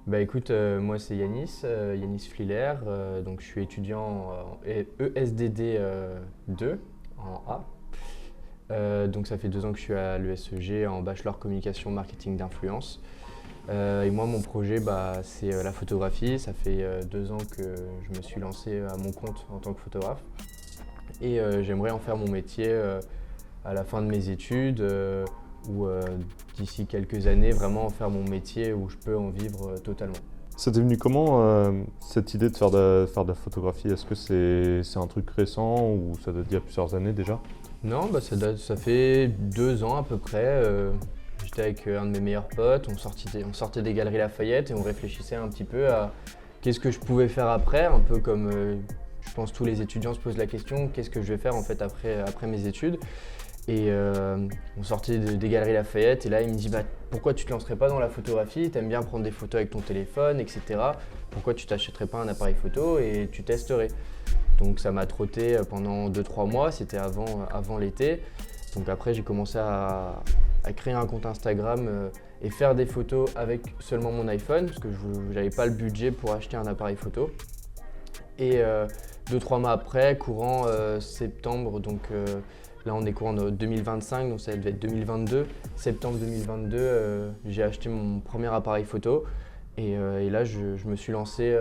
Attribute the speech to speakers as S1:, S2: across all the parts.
S1: Bah écoute, moi c'est Yanis, Yanis Fliller, donc je suis étudiant en ESDD 2 en A. Donc ça fait 2 ans que je suis à l'ESEG en bachelor communication marketing d'influence. Et moi mon projet c'est la photographie, ça fait 2 ans que je me suis lancé à mon compte en tant que photographe. Et j'aimerais en faire mon métier à la fin de mes études ou d'ici quelques années vraiment en faire mon métier où je peux en vivre totalement.
S2: Ça t'est venu comment cette idée de faire de la photographie? Est-ce que c'est un truc récent ou ça date d'il y a plusieurs années déjà?
S1: Non, ça fait 2 ans à peu près. J'étais avec un de mes meilleurs potes, on sortait des Galeries Lafayette et on réfléchissait un petit peu à qu'est-ce que je pouvais faire après, un peu comme je pense tous les étudiants se posent la question, qu'est-ce que je vais faire en fait après mes études. Et on sortait des Galeries Lafayette et là il me dit pourquoi tu te lancerais pas dans la photographie, t'aimes bien prendre des photos avec ton téléphone, etc. Pourquoi tu t'achèterais pas un appareil photo et tu testerais. Donc ça m'a trotté pendant 2-3 mois, c'était avant l'été. Donc après j'ai commencé à créer un compte Instagram et faire des photos avec seulement mon iPhone parce que je n'avais pas le budget pour acheter un appareil photo. Et 2-3 mois après, courant septembre, donc là on est courant de 2025, donc ça devait être 2022. Septembre 2022, j'ai acheté mon premier appareil photo et là je me suis lancé.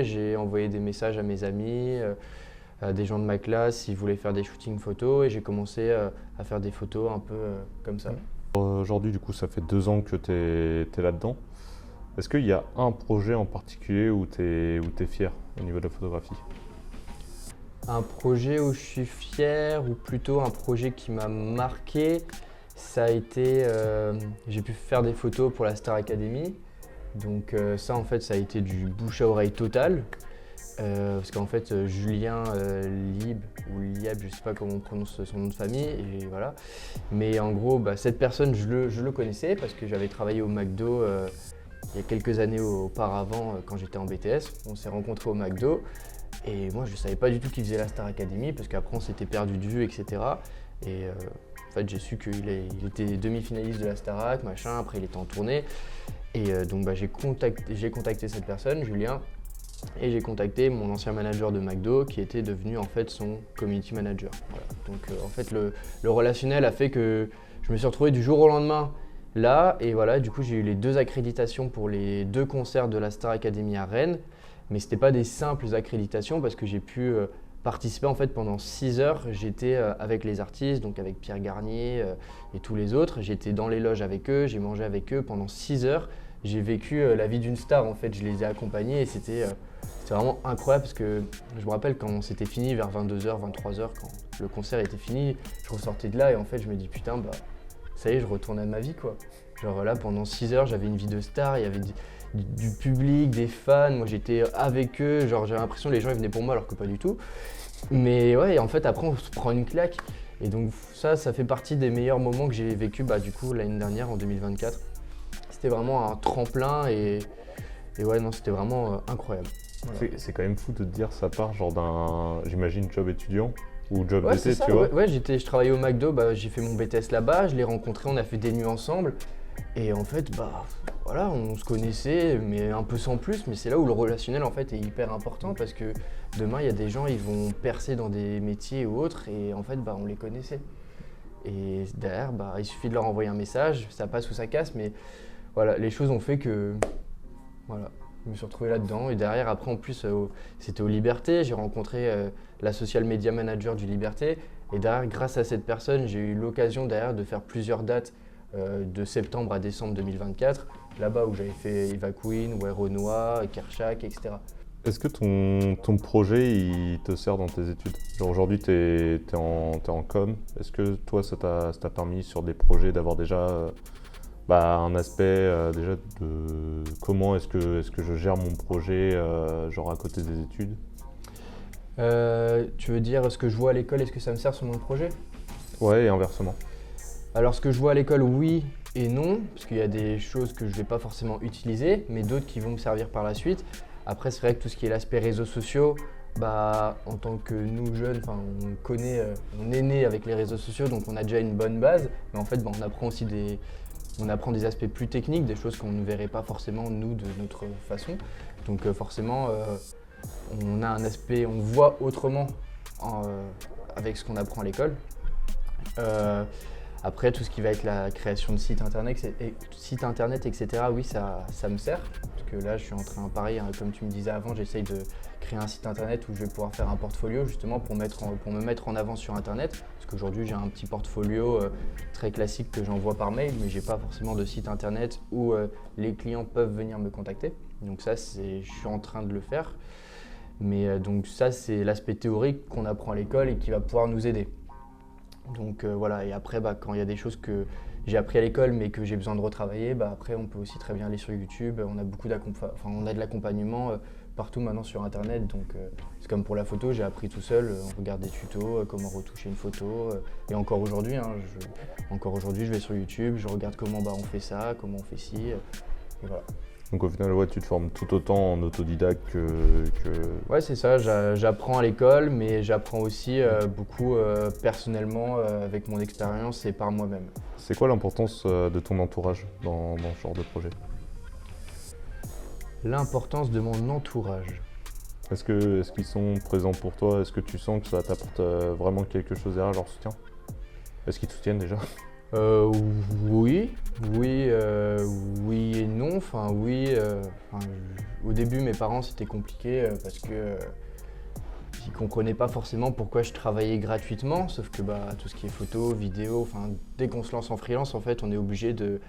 S1: J'ai envoyé des messages à mes amis, à des gens de ma classe s'ils voulaient faire des shootings photos et j'ai commencé à faire des photos un peu comme ça.
S2: Aujourd'hui, du coup, ça fait 2 ans que t'es là-dedans. Est-ce qu'il y a un projet en particulier où t'es fier au niveau de la photographie?
S1: Un projet où je suis fier ou plutôt un projet qui m'a marqué, ça a été, j'ai pu faire des photos pour la Star Academy. Donc ça en fait ça a été du bouche à oreille total. Parce qu'en fait Julien Lieb ou Lieb, je sais pas comment on prononce son nom de famille, et voilà. Mais en gros cette personne je le connaissais parce que j'avais travaillé au McDo il y a quelques années auparavant quand j'étais en BTS. On s'est rencontrés au McDo et moi je savais pas du tout qu'il faisait la Star Academy parce qu'après on s'était perdu de vue, etc. Et en fait j'ai su il était demi-finaliste de la Starac, machin, après il était en tournée. Et donc j'ai contacté cette personne, Julien, et j'ai contacté mon ancien manager de McDo qui était devenu en fait son community manager. Voilà. Donc en fait le relationnel a fait que je me suis retrouvé du jour au lendemain là et voilà, du coup j'ai eu les 2 accréditations pour les 2 concerts de la Star Academy à Rennes, mais c'était pas des simples accréditations parce que j'ai pu participer en fait pendant 6 heures. J'étais avec les artistes, donc avec Pierre Garnier et tous les autres. J'étais dans les loges avec eux, j'ai mangé avec eux pendant 6 heures. J'ai vécu la vie d'une star en fait, je les ai accompagnés et c'était vraiment incroyable parce que je me rappelle quand c'était fini vers 22 h, 23 h, quand le concert était fini, je ressortais de là et en fait je me dis putain ça y est, je retourne à ma vie quoi. Genre là pendant 6 heures j'avais une vie de star, il y avait du public, des fans, moi j'étais avec eux, genre j'avais l'impression que les gens ils venaient pour moi alors que pas du tout. Mais ouais, et en fait après on se prend une claque et donc ça fait partie des meilleurs moments que j'ai vécu du coup l'année dernière en 2024. C'était vraiment un tremplin et ouais non c'était vraiment incroyable. Voilà.
S2: C'est quand même fou de te dire ça part genre j'imagine, job étudiant ou job
S1: Ouais c'est
S2: d'été,
S1: ça,
S2: tu vois.
S1: ouais, je travaillais au McDo, j'ai fait mon BTS là-bas, je l'ai rencontré, on a fait des nuits ensemble. Et en fait, voilà, on se connaissait, mais un peu sans plus, mais c'est là où le relationnel en fait est hyper important parce que demain il y a des gens, ils vont percer dans des métiers ou autres et en fait on les connaissait. Et derrière, il suffit de leur envoyer un message, ça passe ou ça casse, mais voilà, les choses ont fait que voilà, je me suis retrouvé là-dedans. Et derrière, après en plus, c'était au Liberté, j'ai rencontré la social media manager du Liberté. Et derrière, grâce à cette personne, j'ai eu l'occasion derrière de faire plusieurs dates de septembre à décembre 2024, là-bas où j'avais fait Eva Queen, Ouais Renoir, Kershak, etc.
S2: Est-ce que ton projet il te sert dans tes études? Genre aujourd'hui t'es en com. Est-ce que toi ça t'a permis sur des projets d'avoir déjà un aspect déjà de comment est-ce que je gère mon projet genre à côté des études?
S1: Tu veux dire ce que je vois à l'école, est-ce que ça me sert sur mon projet?
S2: Ouais, et inversement.
S1: Alors ce que je vois à l'école, oui et non, parce qu'il y a des choses que je ne vais pas forcément utiliser, mais d'autres qui vont me servir par la suite. Après, c'est vrai que tout ce qui est l'aspect réseaux sociaux, en tant que nous jeunes, on connaît, on est né avec les réseaux sociaux, donc on a déjà une bonne base. Mais en fait, on apprend aussi on apprend des aspects plus techniques, des choses qu'on ne verrait pas forcément nous de notre façon. Donc forcément, on a un aspect, on voit autrement avec ce qu'on apprend à l'école. Après, tout ce qui va être la création de sites internet, etc., oui, ça me sert. Parce que là, je suis en train, pareil, hein, comme tu me disais avant, j'essaye de créer un site internet où je vais pouvoir faire un portfolio, justement, pour me mettre en avant sur internet. Parce qu'aujourd'hui, j'ai un petit portfolio très classique que j'envoie par mail, mais j'ai pas forcément de site internet où les clients peuvent venir me contacter. Donc ça, je suis en train de le faire. Mais donc ça, c'est l'aspect théorique qu'on apprend à l'école et qui va pouvoir nous aider. Donc voilà, et après, quand il y a des choses que j'ai appris à l'école mais que j'ai besoin de retravailler, après on peut aussi très bien aller sur YouTube. On a de l'accompagnement partout maintenant sur internet. Donc c'est comme pour la photo, j'ai appris tout seul, on regarde des tutos, comment retoucher une photo. Et encore aujourd'hui, je vais sur YouTube, je regarde comment on fait ça, comment on fait ci. Et voilà.
S2: Donc au final, ouais, tu te formes tout autant en autodidacte que...
S1: Ouais, c'est ça, j'apprends à l'école, mais j'apprends aussi beaucoup personnellement avec mon expérience et par moi-même.
S2: C'est quoi l'importance de ton entourage dans ce genre de projet?
S1: L'importance de mon entourage.
S2: Est-ce qu'ils sont présents pour toi? Est-ce que tu sens que ça t'apporte vraiment quelque chose derrière leur soutien? Est-ce qu'ils te soutiennent déjà?
S1: Oui et non. Au début, mes parents, c'était compliqué parce que ils comprenaient pas forcément pourquoi je travaillais gratuitement. Sauf que tout ce qui est photo, vidéo, dès qu'on se lance en freelance, en fait, on est obligé de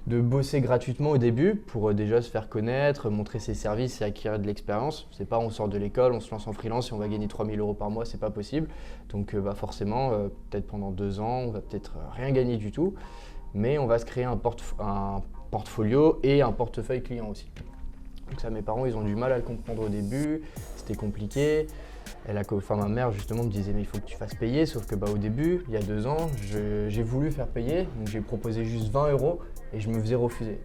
S1: bosser gratuitement au début pour déjà se faire connaître, montrer ses services et acquérir de l'expérience. C'est pas on sort de l'école, on se lance en freelance et on va gagner 3 000 € par mois, c'est pas possible. Donc forcément, peut-être pendant 2 ans, on va peut-être rien gagner du tout, mais on va se créer un portfolio et un portefeuille client aussi. Donc ça, mes parents, ils ont du mal à le comprendre au début, c'était compliqué. Ma mère justement me disait mais il faut que tu fasses payer, sauf que au début, il y a 2 ans, j'ai voulu faire payer, donc j'ai proposé juste 20 € et je me faisais refuser.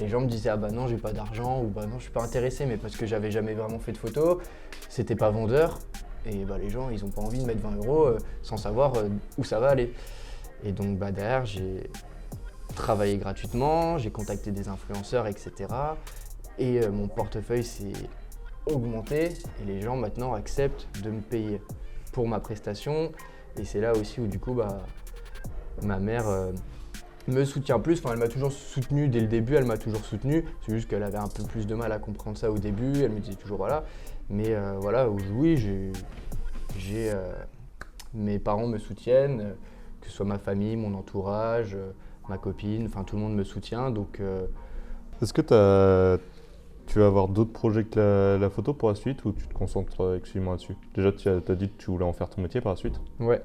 S1: Les gens me disaient ah non j'ai pas d'argent ou non je suis pas intéressé, mais parce que j'avais jamais vraiment fait de photos, c'était pas vendeur et les gens ils ont pas envie de mettre 20 € sans savoir où ça va aller. Et donc derrière j'ai travaillé gratuitement, j'ai contacté des influenceurs etc. Et mon portefeuille s'est augmenté et les gens maintenant acceptent de me payer pour ma prestation. Et c'est là aussi où du coup ma mère me soutient plus. Elle m'a toujours soutenu dès le début, elle m'a toujours soutenu. C'est juste qu'elle avait un peu plus de mal à comprendre ça au début. Elle me disait toujours voilà. Mais oui, mes parents me soutiennent, que ce soit ma famille, mon entourage, ma copine, tout le monde me soutient. Donc,
S2: est-ce que tu vas avoir d'autres projets que la photo pour la suite ou tu te concentres exclusivement là-dessus? Déjà, tu as dit que tu voulais en faire ton métier par la suite?
S1: Ouais,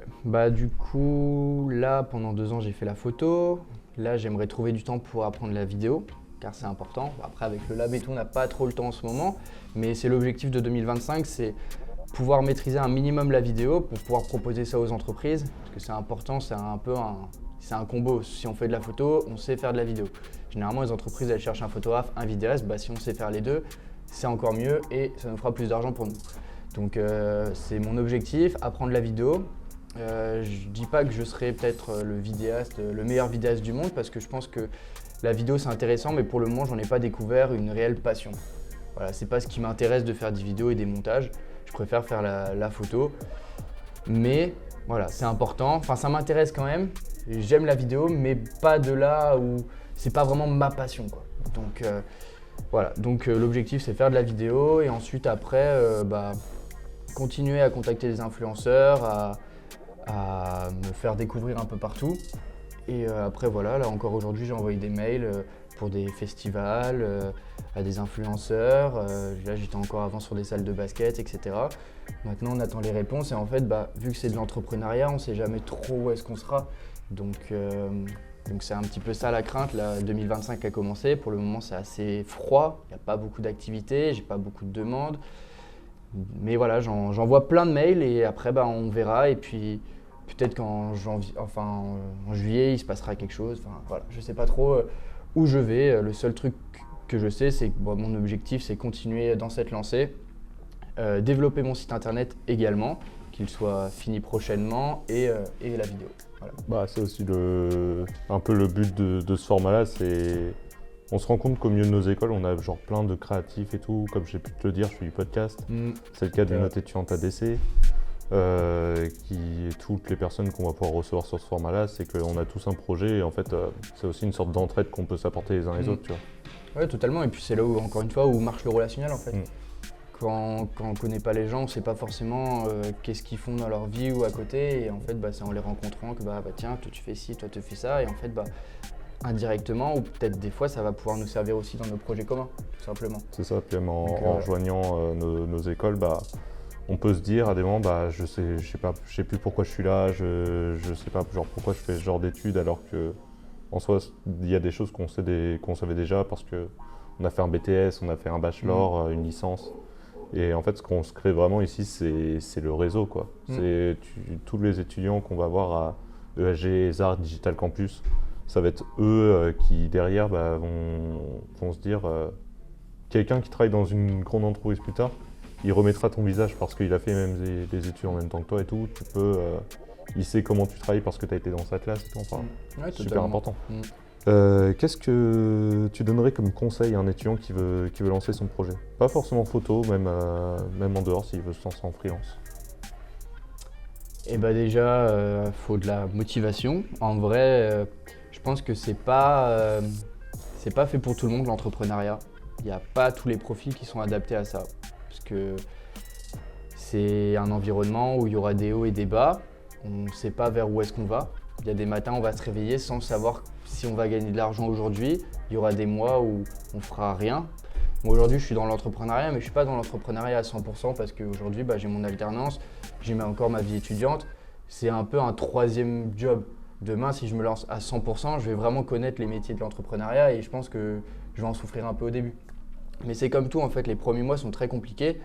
S1: du coup, là, pendant 2 ans, j'ai fait la photo. Là, j'aimerais trouver du temps pour apprendre la vidéo, car c'est important. Après, avec le lab et tout, on n'a pas trop le temps en ce moment. Mais c'est l'objectif de 2025, c'est pouvoir maîtriser un minimum la vidéo pour pouvoir proposer ça aux entreprises. Parce que c'est important, c'est un combo. Si on fait de la photo, on sait faire de la vidéo. Généralement, les entreprises, elles cherchent un photographe, un vidéaste. Si on sait faire les deux, c'est encore mieux et ça nous fera plus d'argent pour nous. Donc, c'est mon objectif, apprendre la vidéo. Je dis pas que je serai peut-être le meilleur vidéaste du monde parce que je pense que la vidéo, c'est intéressant, mais pour le moment, j'en ai pas découvert une réelle passion. Voilà, c'est pas ce qui m'intéresse de faire des vidéos et des montages. Je préfère faire la photo. Mais voilà, c'est important. Ça m'intéresse quand même. J'aime la vidéo, mais pas de là où c'est pas vraiment ma passion, quoi. Donc voilà. Donc l'objectif c'est faire de la vidéo et ensuite après continuer à contacter des influenceurs, à me faire découvrir un peu partout. Et après voilà, là encore aujourd'hui j'ai envoyé des mails pour des festivals, à des influenceurs. Là j'étais encore avant sur des salles de basket, etc. Maintenant on attend les réponses et en fait vu que c'est de l'entrepreneuriat, on ne sait jamais trop où est-ce qu'on sera. Donc c'est un petit peu ça la crainte. Là, 2025 a commencé. Pour le moment, c'est assez froid. Il n'y a pas beaucoup d'activités, j'ai pas beaucoup de demandes. Mais voilà, j'envoie plein de mails et après, on verra. Et puis peut-être qu'en juillet, il se passera quelque chose. Voilà, je sais pas trop où je vais. Le seul truc que je sais, c'est que mon objectif, c'est continuer dans cette lancée, développer mon site internet également, qu'il soit fini prochainement et la vidéo. Voilà.
S2: Bah, c'est aussi un peu le but de ce format-là, on se rend compte qu'au milieu de nos écoles, on a genre plein de créatifs et tout. Comme j'ai pu te le dire, je fais du podcast. C'est le cas de notre étudiante ADC. Toutes les personnes qu'on va pouvoir recevoir sur ce format-là, c'est qu'on a tous un projet et en fait, c'est aussi une sorte d'entraide qu'on peut s'apporter les uns les autres, tu vois.
S1: Ouais, totalement. Et puis c'est là où, encore une fois, où marche le relationnel en fait. Quand on ne connaît pas les gens, on ne sait pas forcément qu'est-ce qu'ils font dans leur vie ou à côté. Et en fait, c'est en les rencontrant que tiens, toi tu fais ci, toi tu fais ça. Et en fait, indirectement, ou peut-être des fois, ça va pouvoir nous servir aussi dans nos projets communs, tout simplement.
S2: C'est ça, puis même en rejoignant nos écoles, on peut se dire à des moments, je sais plus pourquoi je suis là, je sais pas genre pourquoi je fais ce genre d'études, alors que en soi, il y a des choses qu'on savait déjà parce qu'on a fait un BTS, on a fait un bachelor, une licence. Et en fait, ce qu'on se crée vraiment ici, c'est le réseau, quoi. C'est tous les étudiants qu'on va voir à ESG, ESAR, Digital Campus, ça va être eux qui derrière vont se dire quelqu'un qui travaille dans une grande entreprise plus tard, il remettra ton visage parce qu'il a fait même des études en même temps que toi et tout. Il sait comment tu travailles parce que tu as été dans sa classe et tout. Enfin, c'est super important. Qu'est-ce que tu donnerais comme conseil à un étudiant qui veut lancer son projet? Pas forcément photo, même en dehors s'il veut se lancer en freelance.
S1: Et déjà, faut de la motivation. En vrai, je pense que c'est pas fait pour tout le monde l'entrepreneuriat. Il n'y a pas tous les profils qui sont adaptés à ça. Parce que c'est un environnement où il y aura des hauts et des bas. On ne sait pas vers où est-ce qu'on va. Il y a des matins où on va se réveiller sans savoir si on va gagner de l'argent aujourd'hui. Il y aura des mois où on fera rien. Moi aujourd'hui je suis dans l'entrepreneuriat, mais je ne suis pas dans l'entrepreneuriat à 100% parce qu'aujourd'hui j'ai mon alternance, j'ai encore ma vie étudiante. C'est un peu un troisième job. Demain, si je me lance à 100%, je vais vraiment connaître les métiers de l'entrepreneuriat et je pense que je vais en souffrir un peu au début. Mais c'est comme tout en fait, les premiers mois sont très compliqués.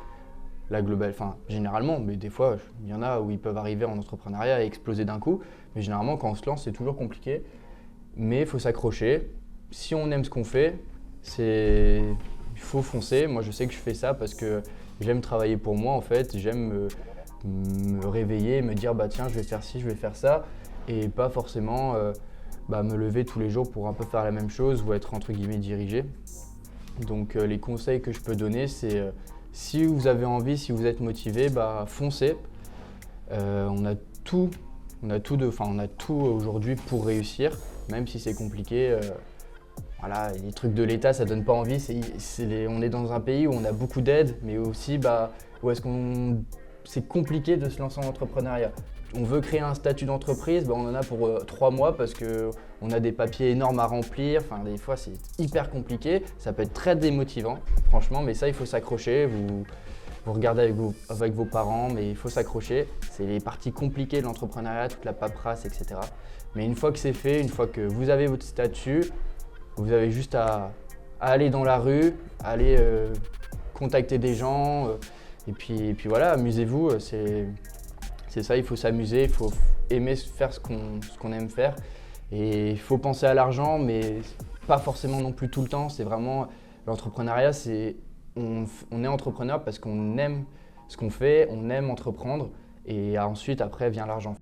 S1: Généralement, mais des fois, il y en a où ils peuvent arriver en entrepreneuriat et exploser d'un coup. Mais généralement, quand on se lance, c'est toujours compliqué. Mais il faut s'accrocher. Si on aime ce qu'on fait, il faut foncer. Moi, je sais que je fais ça parce que j'aime travailler pour moi en fait. J'aime me réveiller, me dire tiens, je vais faire ci, je vais faire ça. Et pas forcément me lever tous les jours pour un peu faire la même chose ou être entre guillemets dirigé. Donc les conseils que je peux donner, c'est si vous avez envie, si vous êtes motivé, foncez. On a tout aujourd'hui pour réussir, même si c'est compliqué. Les trucs de l'État, ça donne pas envie. On est dans un pays où on a beaucoup d'aides, mais aussi où c'est compliqué de se lancer en entrepreneuriat. On veut créer un statut d'entreprise, on en a pour 3 mois parce qu'on a des papiers énormes à remplir. Des fois, c'est hyper compliqué. Ça peut être très démotivant, franchement, mais ça, il faut s'accrocher. Vous regardez avec vos parents, mais il faut s'accrocher. C'est les parties compliquées de l'entrepreneuriat, toute la paperasse, etc. Mais une fois que c'est fait, une fois que vous avez votre statut, vous avez juste à aller dans la rue, aller contacter des gens. Et puis voilà, amusez-vous. C'est ça, il faut s'amuser, il faut aimer faire ce qu'on aime faire. Et il faut penser à l'argent, mais pas forcément non plus tout le temps. C'est vraiment l'entrepreneuriat, on est entrepreneur parce qu'on aime ce qu'on fait, on aime entreprendre. Et ensuite, après, vient l'argent.